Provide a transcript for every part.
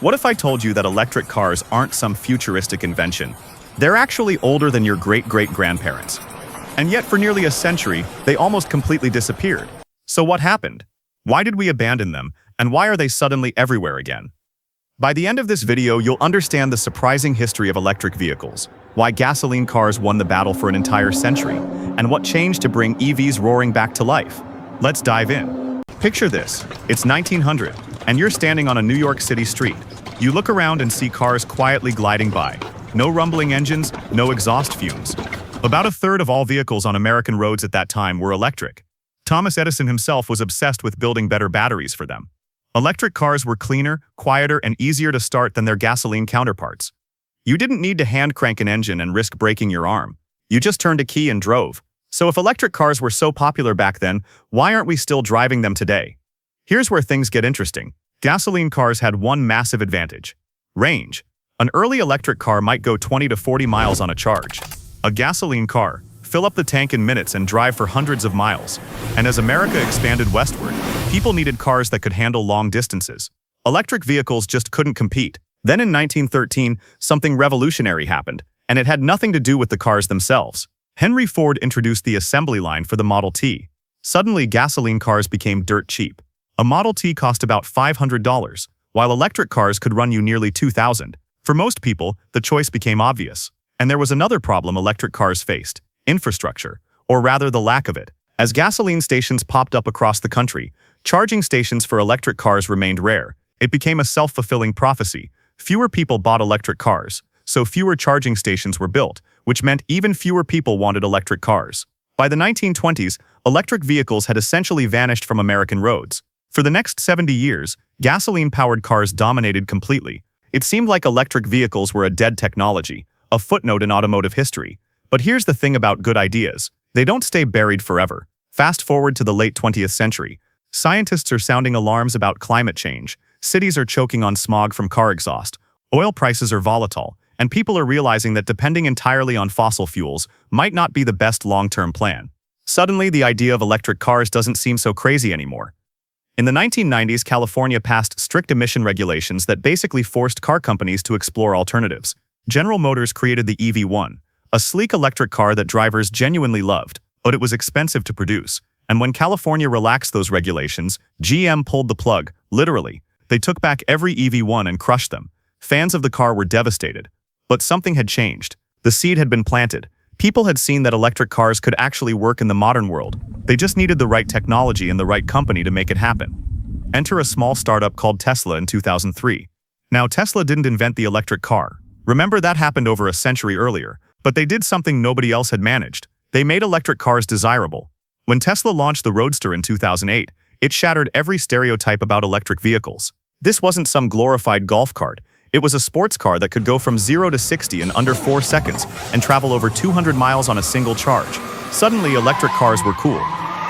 What if I told you that electric cars aren't some futuristic invention? They're actually older than your great-great-grandparents. And yet for nearly a century, they almost completely disappeared. So what happened? Why did we abandon them, and why are they suddenly everywhere again? By the end of this video, you'll understand the surprising history of electric vehicles, why gasoline cars won the battle for an entire century, and what changed to bring EVs roaring back to life. Let's dive in. Picture this. It's 1900, and you're standing on a New York City street. You look around and see cars quietly gliding by. No rumbling engines, no exhaust fumes. About a third of all vehicles on American roads at that time were electric. Thomas Edison himself was obsessed with building better batteries for them. Electric cars were cleaner, quieter, and easier to start than their gasoline counterparts. You didn't need to hand crank an engine and risk breaking your arm. You just turned a key and drove. So if electric cars were so popular back then, why aren't we still driving them today? Here's where things get interesting. Gasoline cars had one massive advantage: range. An early electric car might go 20 to 40 miles on a charge. A gasoline car, fill up the tank in minutes and drive for hundreds of miles. And as America expanded westward, people needed cars that could handle long distances. Electric vehicles just couldn't compete. Then in 1913, something revolutionary happened, and it had nothing to do with the cars themselves. Henry Ford introduced the assembly line for the Model T. Suddenly, gasoline cars became dirt cheap. A Model T cost about $500, while electric cars could run you nearly $2,000. For most people, the choice became obvious. And there was another problem electric cars faced: infrastructure, or rather the lack of it. As gasoline stations popped up across the country, charging stations for electric cars remained rare. It became a self-fulfilling prophecy. Fewer people bought electric cars, so fewer charging stations were built, which meant even fewer people wanted electric cars. By the 1920s, electric vehicles had essentially vanished from American roads. For the next 70 years, gasoline-powered cars dominated completely. It seemed like electric vehicles were a dead technology, a footnote in automotive history. But here's the thing about good ideas: they don't stay buried forever. Fast forward to the late 20th century. Scientists are sounding alarms about climate change. Cities are choking on smog from car exhaust. Oil prices are volatile, and people are realizing that depending entirely on fossil fuels might not be the best long-term plan. Suddenly, the idea of electric cars doesn't seem so crazy anymore. In the 1990s, California passed strict emission regulations that basically forced car companies to explore alternatives. General Motors created the EV1, a sleek electric car that drivers genuinely loved, but it was expensive to produce. And when California relaxed those regulations, GM pulled the plug, literally. They took back every EV1 and crushed them. Fans of the car were devastated. But something had changed. The seed had been planted. People had seen that electric cars could actually work in the modern world. They just needed the right technology and the right company to make it happen. Enter a small startup called Tesla in 2003. Now, Tesla didn't invent the electric car. Remember, that happened over a century earlier. But they did something nobody else had managed. They made electric cars desirable. When Tesla launched the Roadster in 2008, it shattered every stereotype about electric vehicles. This wasn't some glorified golf cart. It was a sports car that could go from 0 to 60 in under 4 seconds and travel over 200 miles on a single charge. Suddenly, electric cars were cool.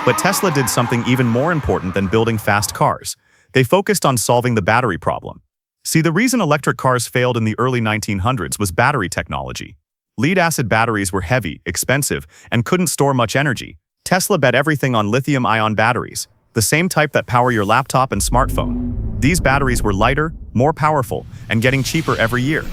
But Tesla did something even more important than building fast cars. They focused on solving the battery problem. See, the reason electric cars failed in the early 1900s was battery technology. Lead-acid batteries were heavy, expensive, and couldn't store much energy. Tesla bet everything on lithium-ion batteries, the same type that power your laptop and smartphone. These batteries were lighter, more powerful, and getting cheaper every year.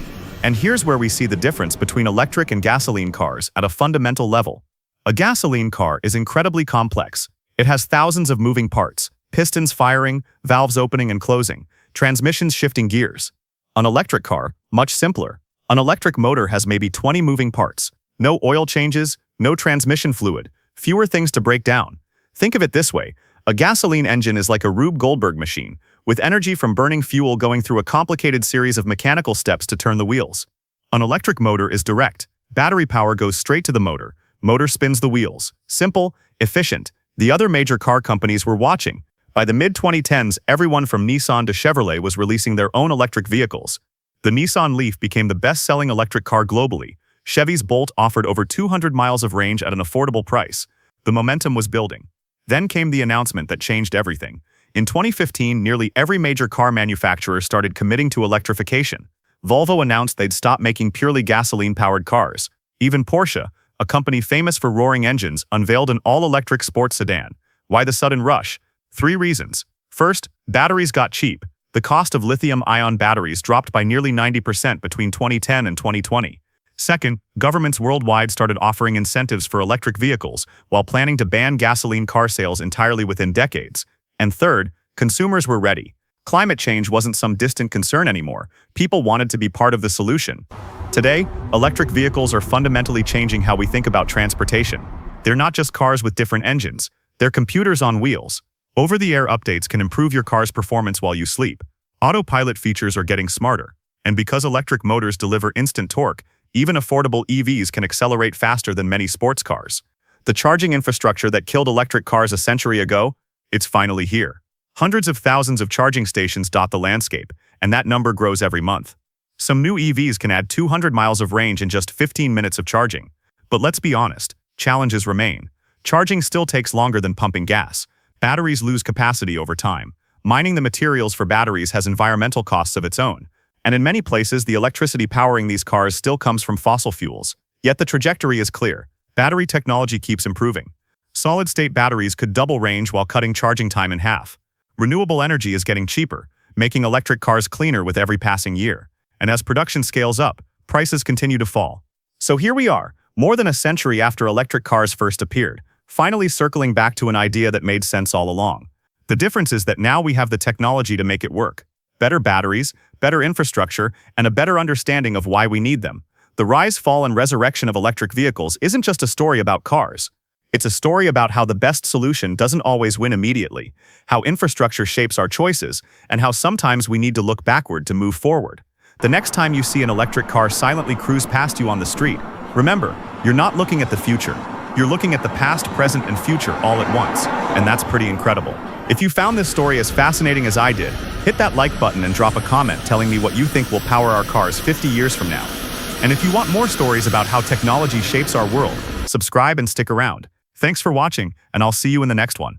And here's where we see the difference between electric and gasoline cars at a fundamental level. A gasoline car is incredibly complex. It has thousands of moving parts: pistons firing, valves opening and closing, transmissions shifting gears. An electric car, much simpler. An electric motor has maybe 20 moving parts. No oil changes, no transmission fluid, fewer things to break down. Think of it this way: a gasoline engine is like a Rube Goldberg machine, with energy from burning fuel going through a complicated series of mechanical steps to turn the wheels. An electric motor is direct. Battery power goes straight to the motor. Motor spins the wheels. Simple, efficient. The other major car companies were watching. By the mid-2010s, everyone from Nissan to Chevrolet was releasing their own electric vehicles. The Nissan Leaf became the best-selling electric car globally. Chevy's Bolt offered over 200 miles of range at an affordable price. The momentum was building. Then came the announcement that changed everything. In 2015, nearly every major car manufacturer started committing to electrification. Volvo announced they'd stop making purely gasoline-powered cars. Even Porsche, a company famous for roaring engines, unveiled an all-electric sports sedan. Why the sudden rush? 3 reasons. First, batteries got cheap. The cost of lithium-ion batteries dropped by nearly 90% between 2010 and 2020. Second, governments worldwide started offering incentives for electric vehicles while planning to ban gasoline car sales entirely within decades. And third, consumers were ready. Climate change wasn't some distant concern anymore. People wanted to be part of the solution. Today, electric vehicles are fundamentally changing how we think about transportation. They're not just cars with different engines. They're computers on wheels. Over-the-air updates can improve your car's performance while you sleep. Autopilot features are getting smarter. And because electric motors deliver instant torque, even affordable EVs can accelerate faster than many sports cars. The charging infrastructure that killed electric cars a century ago, it's finally here. Hundreds of thousands of charging stations dot the landscape, and that number grows every month. Some new EVs can add 200 miles of range in just 15 minutes of charging. But let's be honest, challenges remain. Charging still takes longer than pumping gas. Batteries lose capacity over time. Mining the materials for batteries has environmental costs of its own. And in many places, the electricity powering these cars still comes from fossil fuels. Yet the trajectory is clear. Battery technology keeps improving. Solid-state batteries could double range while cutting charging time in half. Renewable energy is getting cheaper, making electric cars cleaner with every passing year. And as production scales up, prices continue to fall. So here we are, more than a century after electric cars first appeared, finally circling back to an idea that made sense all along. The difference is that now we have the technology to make it work. Better batteries, better infrastructure, and a better understanding of why we need them. The rise, fall, and resurrection of electric vehicles isn't just a story about cars. It's a story about how the best solution doesn't always win immediately, how infrastructure shapes our choices, and how sometimes we need to look backward to move forward. The next time you see an electric car silently cruise past you on the street, remember, you're not looking at the future. You're looking at the past, present, and future all at once, and that's pretty incredible. If you found this story as fascinating as I did, hit that like button and drop a comment telling me what you think will power our cars 50 years from now. And if you want more stories about how technology shapes our world, subscribe and stick around. Thanks for watching, and I'll see you in the next one.